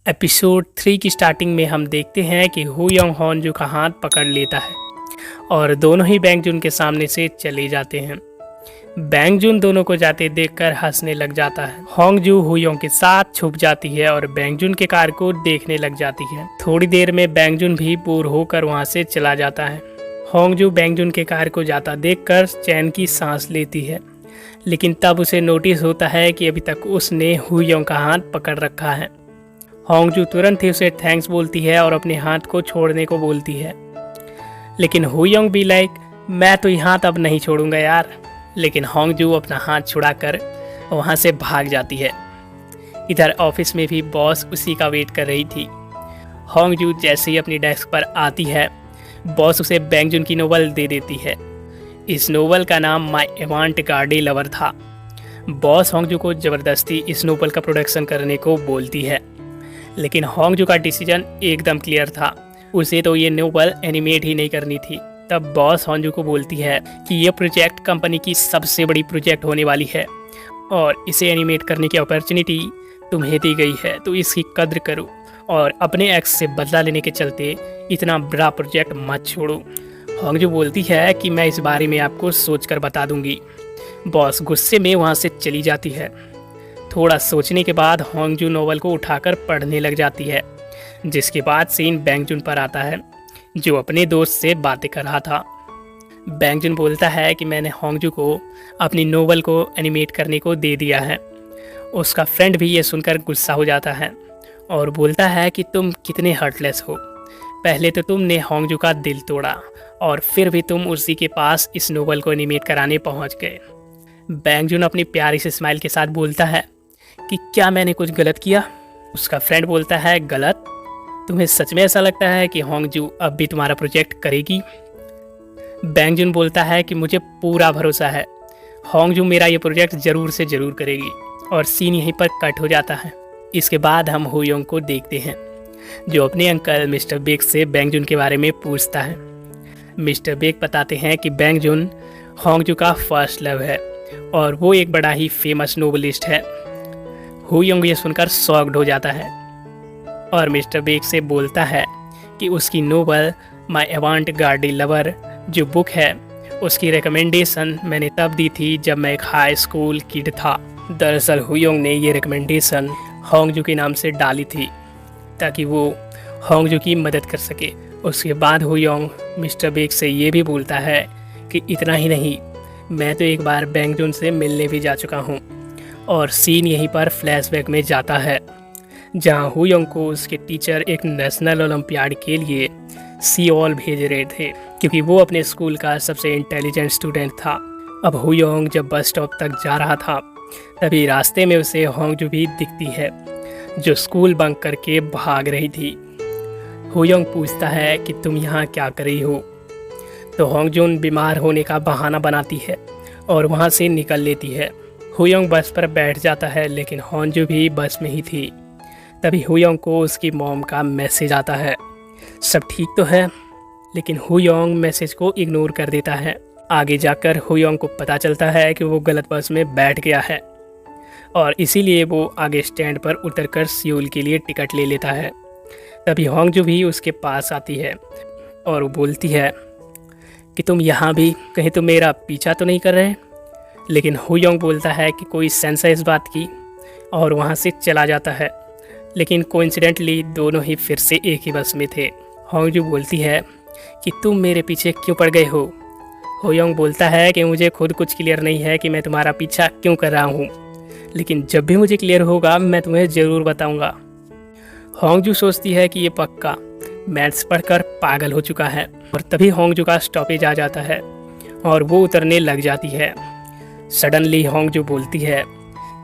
Episode 3 की starting में हम देखते हैं कि हु यंग हॉन्जू का हाथ पकड़ लेता है और दोनों ही बैंग जुन के सामने से चले जाते हैं। बैंग जुन दोनों को जाते देखकर हंसने लग जाता है। होंगजू हु यंग के साथ छुप जाती है और बैंग जुन के कार को देखने लग जाती है। थोड़ी देर में बैंग जुन भी बोर होकर वहां से चला जाता है। होंगजू बैंग जुन के कार को जाता देखकर चैन की सांस लेती है, लेकिन तब उसे नोटिस होता है कि अभी तक उसने हु यंग का हाथ पकड़ रखा है। होंगजू तुरंत ही उसे थैंक्स बोलती है और अपने हाथ को छोड़ने को बोलती है, लेकिन हु यंग भी लाइक मैं तो ये हाथ अब नहीं छोड़ूंगा यार। लेकिन होंगजू अपना हाथ छुड़ाकर वहाँ से भाग जाती है। इधर ऑफिस में भी बॉस उसी का वेट कर रही थी। होंगजू जैसे ही अपनी डेस्क पर आती है, बॉस उसे बैंग जुन की नोवेल दे देती है। इस नोवेल का नाम माय एवांट गार्डे लवर था। बॉस होंगजू को ज़बरदस्ती इस नोवेल का प्रोडक्शन करने को बोलती है, लेकिन होंगजू का डिसीजन एकदम क्लियर था। उसे तो ये नोवेल एनिमेट ही नहीं करनी थी। तब बॉस होंगजू को बोलती है कि ये प्रोजेक्ट कंपनी की सबसे बड़ी प्रोजेक्ट होने वाली है और इसे एनिमेट करने की अपॉर्चुनिटी तुम्हें दी गई है, तो इसकी कद्र करो और अपने एक्स से बदला लेने के चलते इतना बड़ा प्रोजेक्ट मत छोड़ो। होंगजू बोलती है कि मैं इस बारे में आपको सोचकर बता दूंगी। बॉस गुस्से में वहाँ से चली जाती है। थोड़ा सोचने के बाद होंगजू नोवेल को उठाकर पढ़ने लग जाती है, जिसके बाद सीन बैंग जुन पर आता है, जो अपने दोस्त से बातें कर रहा था। बैंग जुन बोलता है कि मैंने होंगजू को अपनी नोवेल को एनिमेट करने को दे दिया है। उसका फ्रेंड भी ये सुनकर गुस्सा हो जाता है और बोलता है कि तुम कितने हार्टलेस हो। पहले तो तुमने होंगजू का दिल तोड़ा और फिर भी तुम उसी के पास इस नोवेल को एनिमेट कराने पहुंच गए। बैंग जुन अपनी प्यारी से स्माइल के साथ बोलता है कि क्या मैंने कुछ गलत किया। उसका फ्रेंड बोलता है गलत? तुम्हें सच में ऐसा लगता है कि होंगजू अब भी तुम्हारा प्रोजेक्ट करेगी? बैंग जुन बोलता है कि मुझे पूरा भरोसा है, होंगजू मेरा ये प्रोजेक्ट ज़रूर से ज़रूर करेगी। और सीन यहीं पर कट हो जाता है। इसके बाद हम हु यंग को देखते हैं, जो अपने अंकल मिस्टर बेक से बैंग जुन के बारे में पूछता है। मिस्टर बेक बताते हैं कि बैंग जुन होंगजू का फर्स्ट लव है और वो एक बड़ा ही फेमस नोवेलिस्ट है। हु यंग ये सुनकर शॉक्ड हो जाता है और मिस्टर बेक से बोलता है कि उसकी नोवेल माय एवांट गार्डे लवर जो बुक है, उसकी रिकमेंडेशन मैंने तब दी थी जब मैं एक हाई स्कूल किड था। दरअसल हु यंग ने ये रिकमेंडेशन होंगजू के नाम से डाली थी ताकि वो होंगजू की मदद कर सके। उसके बाद हु यंग मिस्टर बेक से ये भी बोलता है कि इतना ही नहीं, मैं तो एक बार बैंग जुन से मिलने भी जा चुका हूँ। और सीन यहीं पर फ्लैशबैक में जाता है, जहाँ हु यंग को उसके टीचर एक नेशनल ओलंपियाड के लिए सियोल भेज रहे थे, क्योंकि वो अपने स्कूल का सबसे इंटेलिजेंट स्टूडेंट था। अब हु यंग जब बस स्टॉप तक जा रहा था, तभी रास्ते में उसे होंगजू भी दिखती है, जो स्कूल बंक करके भाग रही थी। हु यंग पूछता है कि तुम यहाँ क्या कर रही हो, तो होंगजून बीमार होने का बहाना बनाती है और वहाँ से निकल लेती है। हु यंग बस पर बैठ जाता है, लेकिन होंगजू भी बस में ही थी। तभी हु यंग को उसकी मॉम का मैसेज आता है, सब ठीक तो है, लेकिन हु यंग मैसेज को इग्नोर कर देता है। आगे जाकर हु यंग को पता चलता है कि वो गलत बस में बैठ गया है और इसीलिए वो आगे स्टैंड पर उतरकर सियोल के लिए टिकट ले लेता है। तभी होंगजू भी उसके पास आती है और वो बोलती है कि तुम यहाँ भी, कहीं तुम मेरा पीछा तो नहीं कर रहे। लेकिन हु यंग बोलता है कि कोई सेंस है इस बात की, और वहाँ से चला जाता है। लेकिन कोइंसिडेंटली दोनों ही फिर से एक ही बस में थे। होंगजू बोलती है कि तुम मेरे पीछे क्यों पड़ गए हो। हु यंग बोलता है कि मुझे खुद कुछ क्लियर नहीं है कि मैं तुम्हारा पीछा क्यों कर रहा हूँ, लेकिन जब भी मुझे क्लियर होगा मैं तुम्हें ज़रूर बताऊँगा। होंगजू सोचती है कि ये पक्का मैथ्स पढ़कर पागल हो चुका है, और तभी होंगजू का स्टॉपेज आ जाता है और वो उतरने लग जाती है। सडनली होंगजू बोलती है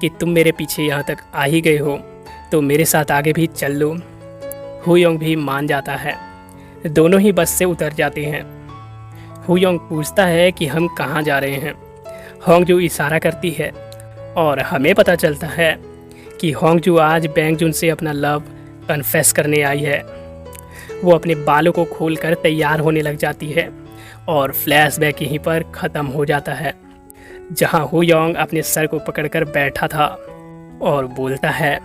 कि तुम मेरे पीछे यहाँ तक आ ही गए हो, तो मेरे साथ आगे भी चल लो। हु यंग भी मान जाता है। दोनों ही बस से उतर जाते हैं। हु यंग पूछता है कि हम कहाँ जा रहे हैं। होंगजू इशारा करती है और हमें पता चलता है कि होंगजू आज बैंग जुन से अपना लव कन्फेस करने आई है। वो अपने बालों को खोलकर तैयार होने लग जाती है और फ्लैशबैक यहीं पर ख़त्म हो जाता है, जहाँ हु यंग अपने सर को पकड़कर बैठा था और बोलता है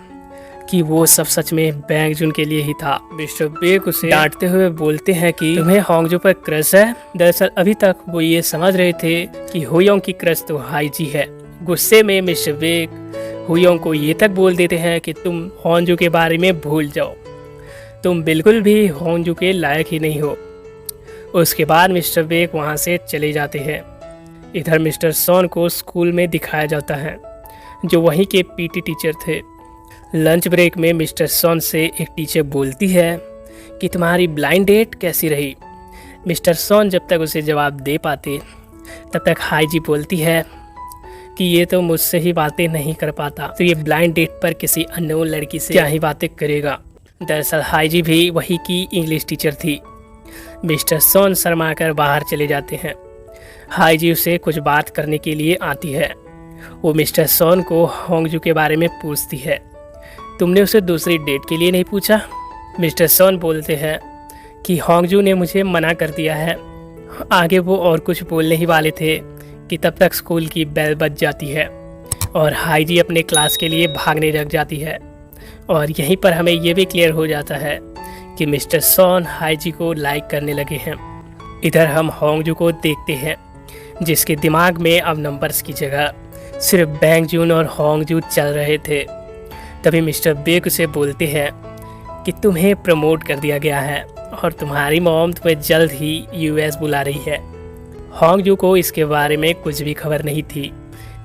कि वो सब सच में बैंग जून के लिए ही था। मिस्टर बेक उसे डांटते हुए बोलते हैं कि तुम्हें होंगजू पर क्रश है। दरअसल अभी तक वो ये समझ रहे थे कि हुयोंग की क्रश तो हाईजी है। गुस्से में मिस्टर बेक हुयोंग को ये तक बोल देते हैं कि तुम होंगजू के बारे में भूल जाओ, तुम बिल्कुल भी होंगजू के लायक ही नहीं हो। उसके बाद मिस्टर बेक वहाँ से चले जाते हैं। इधर मिस्टर सॉन को स्कूल में दिखाया जाता है, जो वहीं के पीटी टीचर थे। लंच ब्रेक में मिस्टर सॉन से एक टीचर बोलती है कि तुम्हारी ब्लाइंड डेट कैसी रही। मिस्टर सॉन जब तक उसे जवाब दे पाते तब तक हाईजी बोलती है कि ये तो मुझसे ही बातें नहीं कर पाता, तो ये ब्लाइंड डेट पर किसी अननोन लड़की से क्या ही बातें करेगा। दरअसल हाईजी भी वही की इंग्लिश टीचर थी। मिस्टर सॉन शर्माकर बाहर चले जाते हैं। हाईजी उसे कुछ बात करने के लिए आती है। वो मिस्टर सॉन को होंगजू के बारे में पूछती है, तुमने उसे दूसरी डेट के लिए नहीं पूछा? मिस्टर सॉन बोलते हैं कि होंगजू ने मुझे मना कर दिया है। आगे वो और कुछ बोलने ही वाले थे कि तब तक स्कूल की बेल बज जाती है और हाईजी अपने क्लास के लिए भागने लग जाती है। और यहीं पर हमें ये भी क्लियर हो जाता है कि मिस्टर सॉन हाईजी को लाइक करने लगे हैं। इधर हम होंगजू को देखते हैं, जिसके दिमाग में अब नंबर्स की जगह सिर्फ बैंग जून और होंगजू चल रहे थे। तभी मिस्टर बेक उसे बोलते हैं कि तुम्हें प्रमोट कर दिया गया है और तुम्हारी मॉम तुम्हें जल्द ही यूएस बुला रही है। होंगजू को इसके बारे में कुछ भी खबर नहीं थी।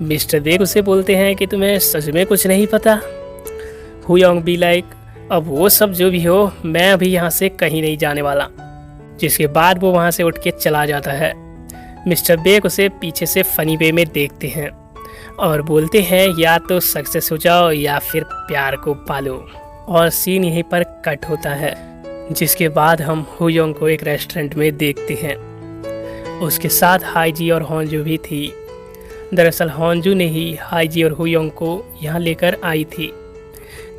मिस्टर बेक उसे बोलते हैं कि तुम्हें सच में कुछ नहीं पता। हुयोंग बी लाइक, अब वो सब जो भी हो, मैं अभी यहाँ से कहीं नहीं जाने वाला। जिसके बाद वो वहाँ से उठ के चला जाता है। मिस्टर बेक उसे पीछे से फनी वे में देखते हैं और बोलते हैं या तो सक्सेस हो जाओ या फिर प्यार को पालो। और सीन यहीं पर कट होता है। जिसके बाद हम हुयोंग को एक रेस्टोरेंट में देखते हैं। उसके साथ हाईजी और होंजू भी थी। दरअसल होंजू ने ही हाईजी और हुयोंग को यहाँ लेकर आई थी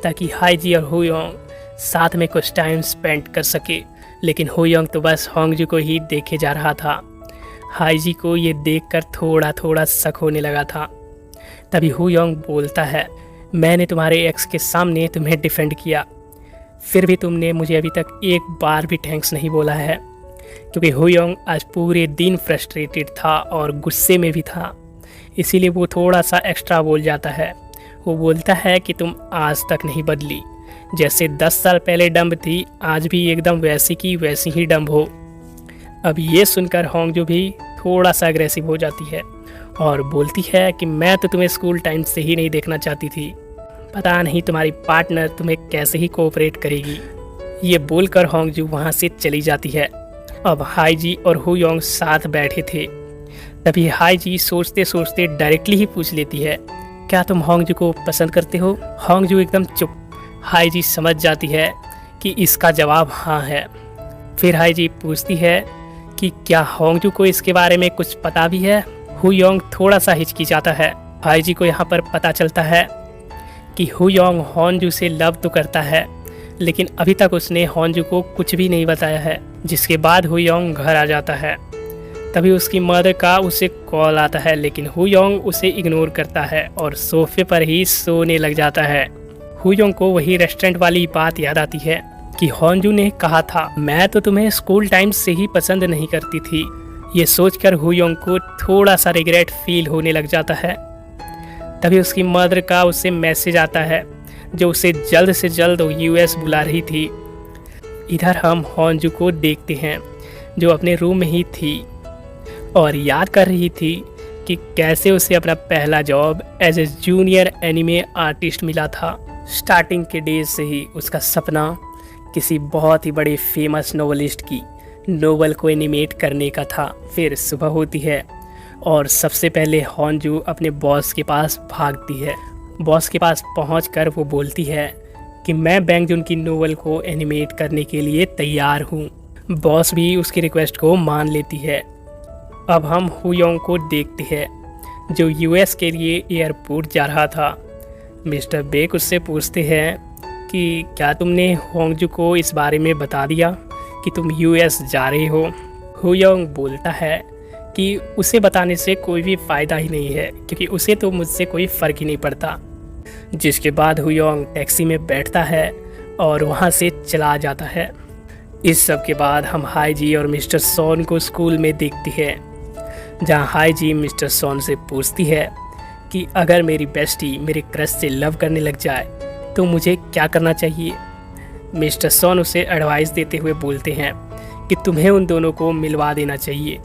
ताकि हाईजी और हुयोंग साथ में कुछ टाइम स्पेंड कर सके। लेकिन हुयोंग तो बस होंगजू को ही देखे जा रहा था। हाईजी को ये देखकर थोड़ा थोड़ा शक होने लगा था। तभी हुयोंग बोलता है, मैंने तुम्हारे एक्स के सामने तुम्हें डिफेंड किया, फिर भी तुमने मुझे अभी तक एक बार भी थैंक्स नहीं बोला है। क्योंकि हुयोंग आज पूरे दिन फ्रस्ट्रेटेड था और गुस्से में भी था, इसीलिए वो थोड़ा सा एक्स्ट्रा बोल जाता है। वो बोलता है कि तुम आज तक नहीं बदली, जैसे 10 साल पहले डम्ब थी, आज भी एकदम वैसी की वैसी ही डम्ब हो। अब ये सुनकर होंगजू भी थोड़ा सा अग्रेसिव हो जाती है और बोलती है कि मैं तो तुम्हें स्कूल टाइम से ही नहीं देखना चाहती थी, पता नहीं तुम्हारी पार्टनर तुम्हें कैसे ही कोऑपरेट करेगी। ये बोलकर होंगजू वहाँ से चली जाती है। अब हाईजी और हुयोंग साथ बैठे थे। तभी हाईजी सोचते सोचते डायरेक्टली ही पूछ लेती है, क्या तुम होंगजू को पसंद करते हो? होंगजू एकदम चुप। हाईजी समझ जाती है कि इसका जवाब हाँ है। फिर हाईजी पूछती है कि क्या होंगजू को इसके बारे में कुछ पता भी है? हुयोंग थोड़ा सा हिचकिचाता है। हाईजी को यहाँ पर पता चलता है कि हुयोंग होंगजू से लव तो करता है, लेकिन अभी तक उसने होंगजू को कुछ भी नहीं बताया है। जिसके बाद हुयोंग घर आ जाता है। तभी उसकी मदर का उसे कॉल आता है, लेकिन हुयोंग उसे इग्नोर करता है और सोफे पर ही सोने लग जाता है। हुयोंग को वही रेस्टोरेंट वाली बात याद आती है कि होंगजू ने कहा था, मैं तो तुम्हें स्कूल टाइम से ही पसंद नहीं करती थी। ये सोचकर हुयोंग को थोड़ा सा रिग्रेट फील होने लग जाता है। तभी उसकी मदर का उसे मैसेज आता है, जो उसे जल्द से जल्द यूएस बुला रही थी। इधर हम होंगजू को देखते हैं, जो अपने रूम में ही थी और याद कर रही थी कि कैसे उसे अपना पहला job as a junior anime artist मिला था। स्टार्टिंग के डेज से ही उसका सपना किसी बहुत ही बड़े फेमस नोवेलिस्ट की नोवेल को एनिमेट करने का था। फिर सुबह होती है और सबसे पहले होंगजू अपने बॉस के पास भागती है। बॉस के पास पहुंचकर वो बोलती है कि मैं बैंग जून की नोवेल को एनिमेट करने के लिए तैयार हूँ। बॉस भी उसकी रिक्वेस्ट को मान लेती है। अब हम हुयोंग को देखते हैं, जो यूएस के लिए एयरपोर्ट जा रहा था। मिस्टर बेक उससे पूछते हैं कि क्या तुमने होंगजू को इस बारे में बता दिया कि तुम यूएस जा रहे हो? हुयोंग बोलता है कि उसे बताने से कोई भी फ़ायदा ही नहीं है, क्योंकि उसे तो मुझसे कोई फ़र्क ही नहीं पड़ता। जिसके बाद हुयोंग टैक्सी में बैठता है और वहाँ से चला जाता है। इस सब के बाद हम हाईजी और मिस्टर सॉन को स्कूल में देखती है, जहाँ हाईजी मिस्टर सॉन से पूछती है कि अगर मेरी बेस्टी मेरे क्रश से लव करने लग जाए तो मुझे क्या करना चाहिए। मिस्टर सॉन उसे एडवाइस देते हुए बोलते हैं कि तुम्हें उन दोनों को मिलवा देना चाहिए।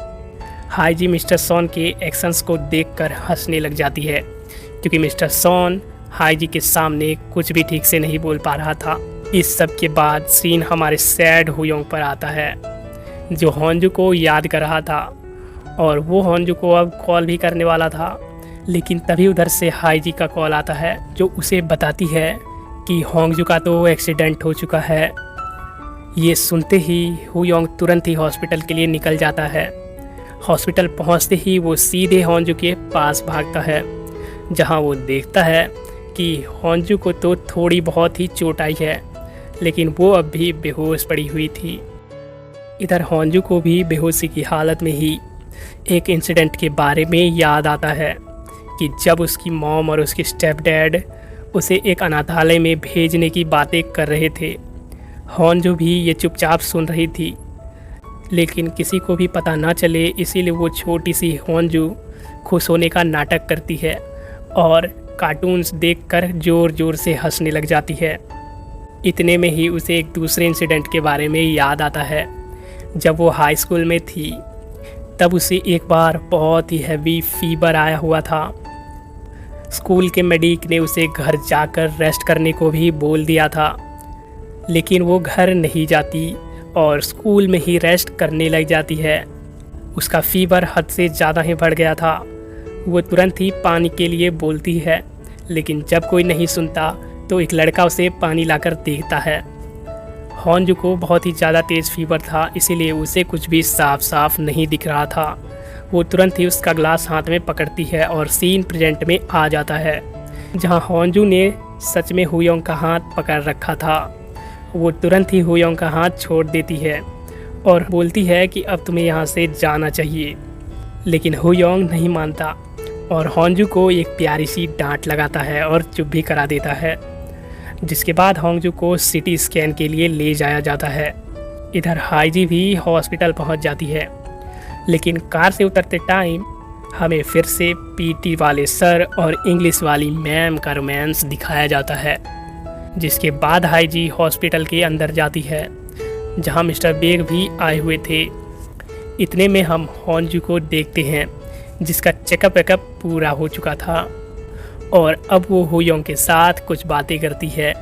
हाईजी मिस्टर सॉन के एक्शंस को देखकर हंसने लग जाती है, क्योंकि मिस्टर सॉन हाईजी के सामने कुछ भी ठीक से नहीं बोल पा रहा था। इस सब के बाद सीन हमारे सैड हुयोंग पर आता है, जो होंजू को याद कर रहा था और वो होंजू को अब कॉल भी करने वाला था। लेकिन तभी उधर से हाईजी का कॉल आता है, जो उसे बताती है कि होंजू का तो एक्सीडेंट हो चुका है। ये सुनते ही हुयोंग तुरंत ही हॉस्पिटल के लिए निकल जाता है। हॉस्पिटल पहुंचते ही वो सीधे होंजू के पास भागता है, जहां वो देखता है कि होंजू को तो थोड़ी बहुत ही चोट आई है, लेकिन वो अब भी बेहोश पड़ी हुई थी। इधर होंजू को भी बेहोशी की हालत में ही एक इंसिडेंट के बारे में याद आता है कि जब उसकी मॉम और उसकी स्टेप डैड उसे एक अनाथालय में भेजने की बातें कर रहे थे। होंजू भी ये चुपचाप सुन रही थी, लेकिन किसी को भी पता ना चले, इसीलिए वो छोटी सी होंजू खुश होने का नाटक करती है और कार्टून्स देखकर ज़ोर ज़ोर से हंसने लग जाती है। इतने में ही उसे एक दूसरे इंसिडेंट के बारे में याद आता है। जब वो हाई स्कूल में थी तब उसे एक बार बहुत ही हैवी फीवर आया हुआ था। स्कूल के मेडिक ने उसे घर जाकर रेस्ट करने को भी बोल दिया था, लेकिन वो घर नहीं जाती और स्कूल में ही रेस्ट करने लग जाती है। उसका फीवर हद से ज़्यादा ही बढ़ गया था। वो तुरंत ही पानी के लिए बोलती है, लेकिन जब कोई नहीं सुनता तो एक लड़का उसे पानी लाकर देता है। होंजू को बहुत ही ज़्यादा तेज़ फीवर था, इसीलिए उसे कुछ भी साफ साफ नहीं दिख रहा था। वो तुरंत ही उसका ग्लास हाथ में पकड़ती है और सीन प्रेजेंट में आ जाता है, जहां होंजू ने सच में हुयोंग का हाथ पकड़ रखा था। वो तुरंत ही हुयोंग का हाथ छोड़ देती है और बोलती है कि अब तुम्हें यहाँ से जाना चाहिए, लेकिन हुयोंग नहीं मानता और होंजू को एक प्यारी सी डांट लगाता है और चुप भी करा देता है। जिसके बाद होंजू को सिटी स्कैन के लिए ले जाया जाता है। इधर हाईजी भी हॉस्पिटल पहुंच जाती है, लेकिन कार से उतरते टाइम हमें फिर से पीटी वाले सर और इंग्लिश वाली मैम का रोमांस दिखाया जाता है। जिसके बाद हाईजी हॉस्पिटल के अंदर जाती है, जहां मिस्टर बेग भी आए हुए थे। इतने में हम होंजू को देखते हैं, जिसका चेकअप वेकअप पूरा हो चुका था और अब वो हुयोंग के साथ कुछ बातें करती है,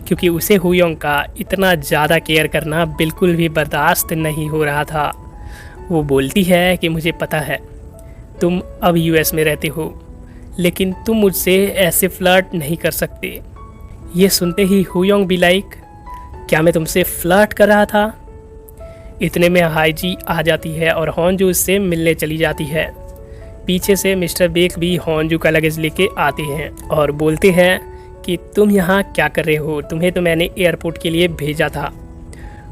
क्योंकि उसे हुयोंग का इतना ज़्यादा केयर करना बिल्कुल भी बर्दाश्त नहीं हो रहा था। वो बोलती है कि मुझे पता है तुम अब यूएस में रहते हो, लेकिन तुम मुझसे ऐसे फ्लर्ट नहीं कर सकते। ये सुनते ही हुयोंग भी लाइक, क्या मैं तुमसे फ्लर्ट कर रहा था? इतने में हाईजी आ जाती है और होंजू उससे मिलने चली जाती है। पीछे से मिस्टर बेक भी होंजू का लगेज लेके आते हैं और बोलते हैं कि तुम यहाँ क्या कर रहे हो, तुम्हें तो मैंने एयरपोर्ट के लिए भेजा था।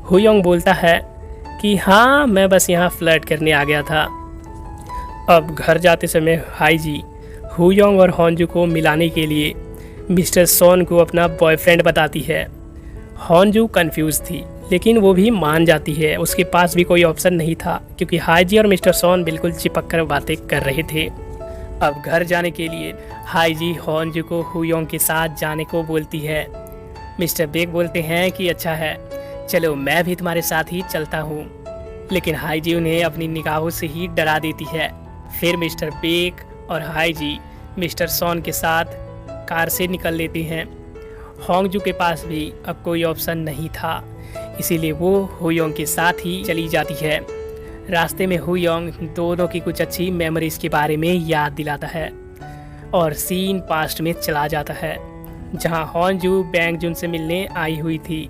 हुयोंग बोलता है कि हाँ, मैं बस यहाँ फ्लर्ट करने आ गया था। अब घर जाते समय हाईजी हुयोंग और होंजू को मिलाने के लिए मिस्टर सॉन को अपना बॉयफ्रेंड बताती है। होंजू कंफ्यूज थी, लेकिन वो भी मान जाती है। उसके पास भी कोई ऑप्शन नहीं था, क्योंकि हाईजी और मिस्टर सॉन बिल्कुल चिपक कर बातें कर रहे थे। अब घर जाने के लिए हाईजी होंजू को हुयोंग के साथ जाने को बोलती है। मिस्टर बेक बोलते हैं कि अच्छा है, चलो मैं भी तुम्हारे साथ ही चलता हूँ, लेकिन हाईजी उन्हें अपनी निगाहों से ही डरा देती है। फिर मिस्टर बेक और हाईजी मिस्टर सॉन के साथ कार से निकल लेते हैं। होंजू के पास भी अब कोई ऑप्शन नहीं था, इसीलिए वो हुयोंग के साथ ही चली जाती है। रास्ते में हुयोंग दोनों की कुछ अच्छी मेमोरीज के बारे में याद दिलाता है और सीन पास्ट में चला जाता है, जहां होंजू बैंग जुन से मिलने आई हुई थी,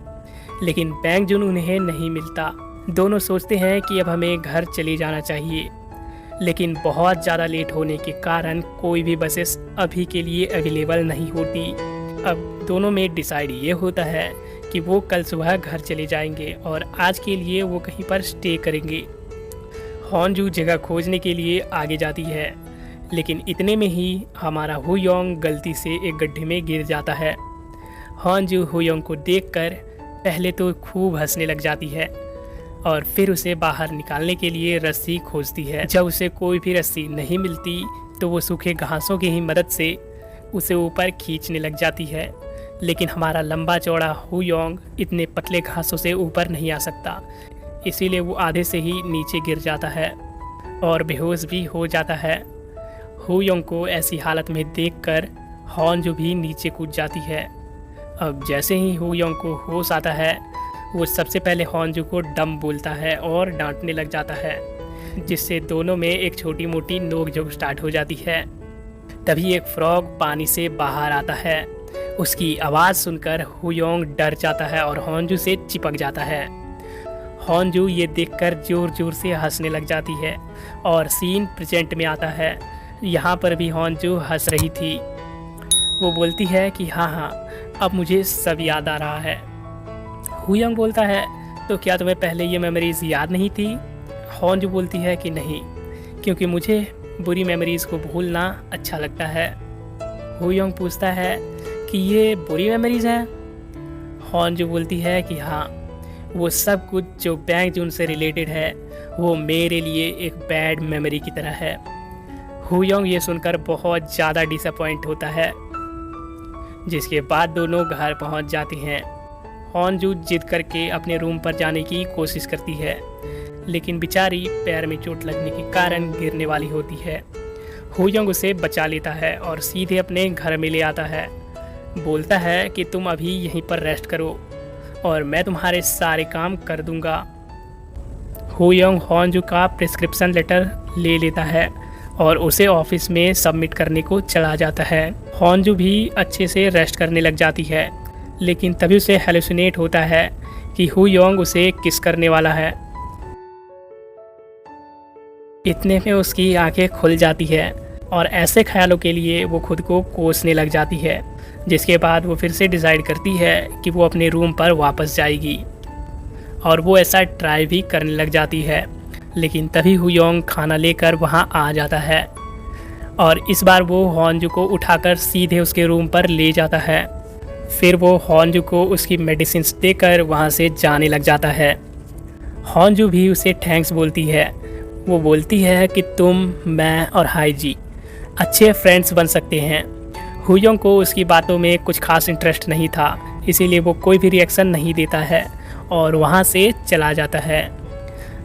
लेकिन बैंग जुन उन्हें नहीं मिलता। दोनों सोचते हैं कि अब हमें घर चले जाना चाहिए, लेकिन बहुत ज़्यादा लेट होने के कारण कोई भी बसेस अभी के लिए अवेलेबल नहीं होती। अब दोनों में डिसाइड ये होता है कि वो कल सुबह घर चले जाएंगे और आज के लिए वो कहीं पर स्टे करेंगे। होंजू जगह खोजने के लिए आगे जाती है, लेकिन इतने में ही हमारा हुयोंग गलती से एक गड्ढे में गिर जाता है। हॉन्जू हुयोंग को देखकर पहले तो खूब हंसने लग जाती है और फिर उसे बाहर निकालने के लिए रस्सी खोजती है। जब उसे कोई भी रस्सी नहीं मिलती तो वो सूखे घासों की ही मदद से उसे ऊपर खींचने लग जाती है, लेकिन हमारा लंबा चौड़ा हुयोंग इतने पतले घासों से ऊपर नहीं आ सकता, इसीलिए वो आधे से ही नीचे गिर जाता है और बेहोश भी हो जाता है। हुयोंग को ऐसी हालत में देखकर हॉन्जू भी नीचे कूद जाती है। अब जैसे ही हुयोंग को होश आता है, वो सबसे पहले हॉन्जू को डम बोलता है और डांटने लग जाता है, जिससे दोनों में एक छोटी मोटी नोक-झोंक स्टार्ट हो जाती है। तभी एक फ्रॉग पानी से बाहर आता है। उसकी आवाज़ सुनकर हुयोंग डर जाता है और हॉन्जू से चिपक जाता है। हॉन्जू ये देखकर जोर जोर से हंसने लग जाती है और सीन प्रेजेंट में आता है। यहाँ पर भी हॉन्जू हंस रही थी। वो बोलती है कि हाँ, अब मुझे सब याद आ रहा है। हुयोंग बोलता है, तो क्या तुम्हें पहले ये मेमोरीज याद नहीं थी? हॉन्जू बोलती है कि नहीं, क्योंकि मुझे बुरी मेमोरीज को भूलना अच्छा लगता है। हुयोंग पूछता है कि ये बुरी मेमोरीज हैं? हॉन्जू बोलती है कि हाँ, वो सब कुछ जो बैंग जून से रिलेटेड है वो मेरे लिए एक बैड मेमोरी की तरह है। हुयोंग ये सुनकर बहुत ज़्यादा डिसअपॉइंट होता है, जिसके बाद दोनों घर पहुंच जाते हैं। हॉन्जू जिद करके अपने रूम पर जाने की कोशिश करती है, लेकिन बेचारी पैर में चोट लगने के कारण गिरने वाली होती है। हुयोंग उसे बचा लेता है और सीधे अपने घर में ले आता है। बोलता है कि तुम अभी यहीं पर रेस्ट करो और मैं तुम्हारे सारे काम कर दूंगा। हुयोंग हॉन्जू का प्रिस्क्रिप्शन लेटर ले लेता है और उसे ऑफिस में सबमिट करने को चला जाता है। हॉन्जू भी अच्छे से रेस्ट करने लग जाती है, लेकिन तभी उसे हेलुसिनेट होता है कि हुयोंग उसे किस करने वाला है। इतने में उसकी आंखें खुल जाती है और ऐसे ख्यालों के लिए वो खुद को कोसने लग जाती है, जिसके बाद वो फिर से डिसाइड करती है कि वो अपने रूम पर वापस जाएगी और वो ऐसा ट्राई भी करने लग जाती है। लेकिन तभी हुयोंग खाना लेकर वहाँ आ जाता है और इस बार वो हॉन्जू को उठाकर सीधे उसके रूम पर ले जाता है। फिर वो हॉन्जू को उसकी मेडिसिन्स देकर वहाँ से जाने लग जाता है। हॉन्जू भी उसे थैंक्स बोलती है। वो बोलती है कि तुम, मैं और हाईजी अच्छे फ्रेंड्स बन सकते हैं। हुयोंग को उसकी बातों में कुछ खास इंटरेस्ट नहीं था, इसीलिए वो कोई भी रिएक्शन नहीं देता है और वहाँ से चला जाता है।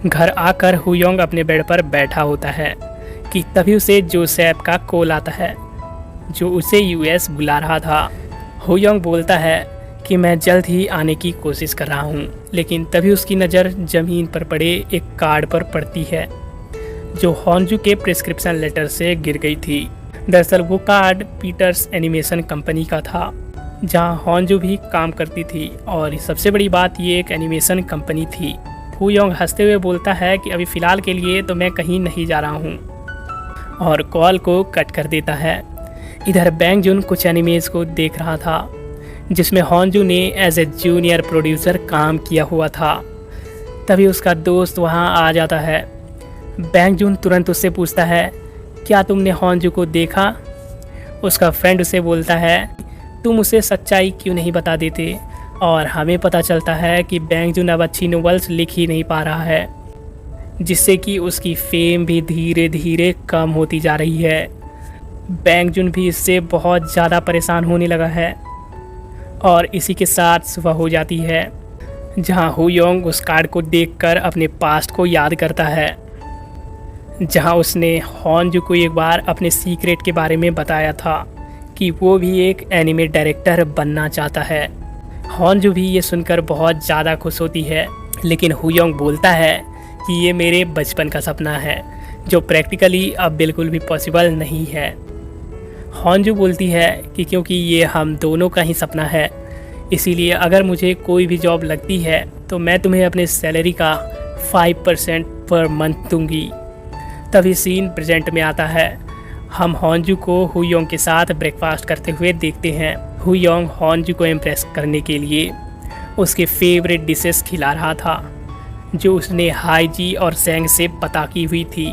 घर आकर हुयोंग अपने बेड पर बैठा होता है कि तभी उसे जोसेफ का कॉल आता है, जो उसे यूएस बुला रहा था। हुयोंग बोलता है कि मैं जल्द ही आने की कोशिश कर रहा हूँ, लेकिन तभी उसकी नज़र ज़मीन पर पड़े एक कार्ड पर पड़ती है, जो हॉन्जू के प्रिस्क्रिप्शन लेटर से गिर गई थी। दरअसल वो कार्ड पीटर्स एनिमेशन कंपनी का था, जहाँ हॉन्जू भी काम करती थी और सबसे बड़ी बात ये एक एनिमेशन कंपनी थी। हुयोंग हंसते हुए बोलता है कि अभी फ़िलहाल के लिए तो मैं कहीं नहीं जा रहा हूँ और कॉल को कट कर देता है। इधर बैंग जून कुछ एनिमेज को देख रहा था, जिसमें हॉन्जू ने एज ए जूनियर प्रोड्यूसर काम किया हुआ था। तभी उसका दोस्त वहाँ आ जाता है। बैंग जून तुरंत उससे पूछता है, क्या तुमने हॉन्जू को देखा? उसका फ्रेंड उसे बोलता है, तुम उसे सच्चाई क्यों नहीं बता देते? और हमें पता चलता है कि बैंग जून अब अच्छी नॉवेल्स लिख ही नहीं पा रहा है, जिससे कि उसकी फेम भी धीरे धीरे कम होती जा रही है। बैंग जून भी इससे बहुत ज़्यादा परेशान होने लगा है और इसी के साथ सुबह हो जाती है, जहां हुयोंग उस कार्ड को देखकर अपने पास्ट को याद करता है, जहां उसने हॉन्जू को एक बार अपने सीक्रेट के बारे में बताया था कि वो भी एक एनिमे डायरेक्टर बनना चाहता है। हॉन्जू भी ये सुनकर बहुत ज़्यादा खुश होती है, लेकिन हुयोंग बोलता है कि ये मेरे बचपन का सपना है, जो प्रैक्टिकली अब बिल्कुल भी पॉसिबल नहीं है। हॉन्जू बोलती है कि क्योंकि ये हम दोनों का ही सपना है, इसीलिए अगर मुझे कोई भी जॉब लगती है तो मैं तुम्हें अपने सैलरी का 5% पर मंथ दूंगी। तभी सीन प्रेजेंट में आता है। हम हॉन्जू को हुयोंग के साथ ब्रेकफास्ट करते हुए देखते हैं। हुयोंग हॉन्जू को इम्प्रेस करने के लिए उसके फेवरेट डिशेस खिला रहा था, जो उसने हाईजी और सेंग से पता की हुई थी।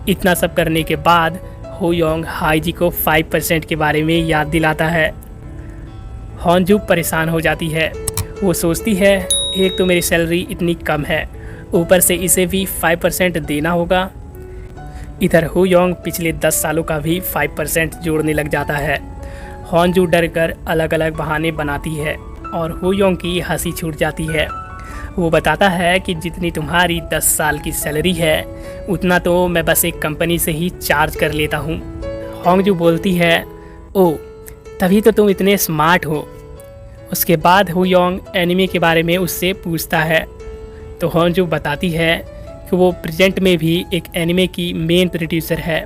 इतना सब करने के बाद हो योंग हाई जी को 5% के बारे में याद दिलाता है। हॉन्जू परेशान हो जाती है। वो सोचती है एक तो मेरी सैलरी इतनी कम है, ऊपर से इसे भी 5% देना होगा। इधर हो योंग पिछले 10 सालों का भी 5% जोड़ने लग जाता है। हॉन्जू डर कर अलग अलग बहाने बनाती है और हो योंग की हंसी छूट जाती है। वो बताता है कि जितनी तुम्हारी 10 साल की सैलरी है उतना तो मैं बस एक कंपनी से ही चार्ज कर लेता हूँ। हॉन्जू बोलती है ओ तभी तो तुम इतने स्मार्ट हो। उसके बाद हो योंग एनिमे के बारे में उससे पूछता है तो हॉन्जू बताती है कि वो प्रेजेंट में भी एक एनिमे की मेन प्रोड्यूसर है,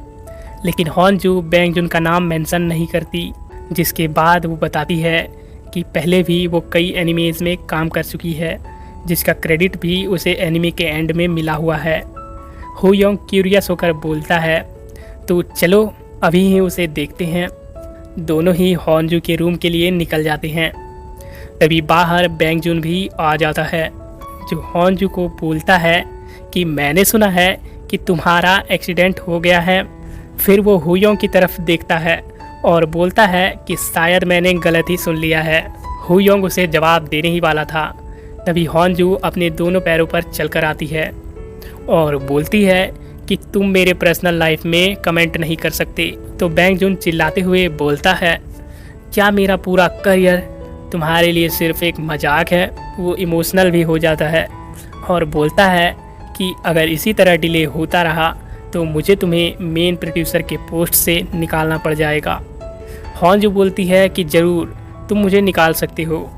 लेकिन हॉन्जू बैंग जुन का नाम मेंशन नहीं करती। जिसके बाद वो बताती है कि पहले भी वो कई एनिमेज में काम कर चुकी है, जिसका क्रेडिट भी उसे एनिमे के एंड में मिला हुआ है। हो योंग क्यूरियस होकर बोलता है तो चलो अभी ही उसे देखते हैं। दोनों ही हॉन्जू के रूम के लिए निकल जाते हैं। तभी बाहर बैंग जुन भी आ जाता है, जो हॉन्जू को बोलता है कि मैंने सुना है कि तुम्हारा एक्सीडेंट हो गया है। फिर वो हो योंग की तरफ देखता है और बोलता है कि शायद मैंने गलत ही सुन लिया है। हो योंग उसे जवाब देने ही वाला था, तभी हॉन्जू अपने दोनों पैरों पर चलकर आती है और बोलती है कि तुम मेरे पर्सनल लाइफ में कमेंट नहीं कर सकते। तो बैंग जुन चिल्लाते हुए बोलता है क्या मेरा पूरा करियर तुम्हारे लिए सिर्फ एक मजाक है। वो इमोशनल भी हो जाता है और बोलता है कि अगर इसी तरह डिले होता रहा तो मुझे तुम्हें मेन प्रोड्यूसर के पोस्ट से निकालना पड़ जाएगा। हॉन्जू बोलती है कि ज़रूर तुम मुझे निकाल सकते हो।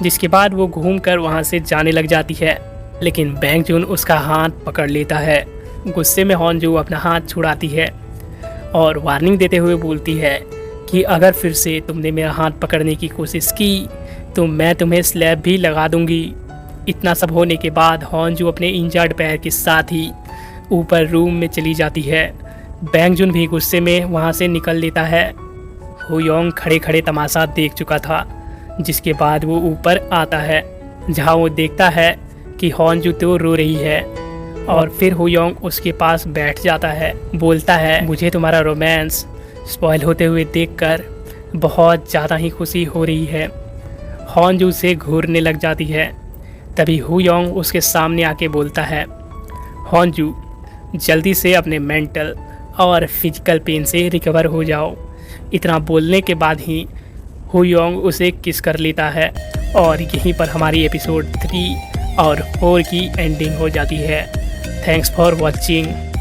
जिसके बाद वो घूमकर वहाँ से जाने लग जाती है, लेकिन बैंग जुन उसका हाथ पकड़ लेता है। गुस्से में हॉन्जू अपना हाथ छुड़ाती है और वार्निंग देते हुए बोलती है कि अगर फिर से तुमने मेरा हाथ पकड़ने की कोशिश की तो मैं तुम्हें स्लैब भी लगा दूंगी। इतना सब होने के बाद हॉन्जू अपने इंजर्ड पैर के साथ ही ऊपर रूम में चली जाती है। बैंग जुन भी गुस्से में वहाँ से निकल लेता है। हो योंग खड़े खड़े तमाशा देख चुका था, जिसके बाद वो ऊपर आता है, जहाँ वो देखता है कि हॉन्जू तो रो रही है। और फिर हो योंग उसके पास बैठ जाता है, बोलता है मुझे तुम्हारा रोमांस स्पॉइल होते हुए देखकर बहुत ज़्यादा ही खुशी हो रही है। हॉन्जू से घूरने लग जाती है। तभी हो योंग उसके सामने आके बोलता है हॉन्जू जल्दी से अपने मेंटल और फिजिकल पेन से रिकवर हो जाओ। इतना बोलने के बाद ही हो योंग उसे किस कर लेता है और यहीं पर हमारी एपिसोड 3 और 4 की एंडिंग हो जाती है। Thanks for watching.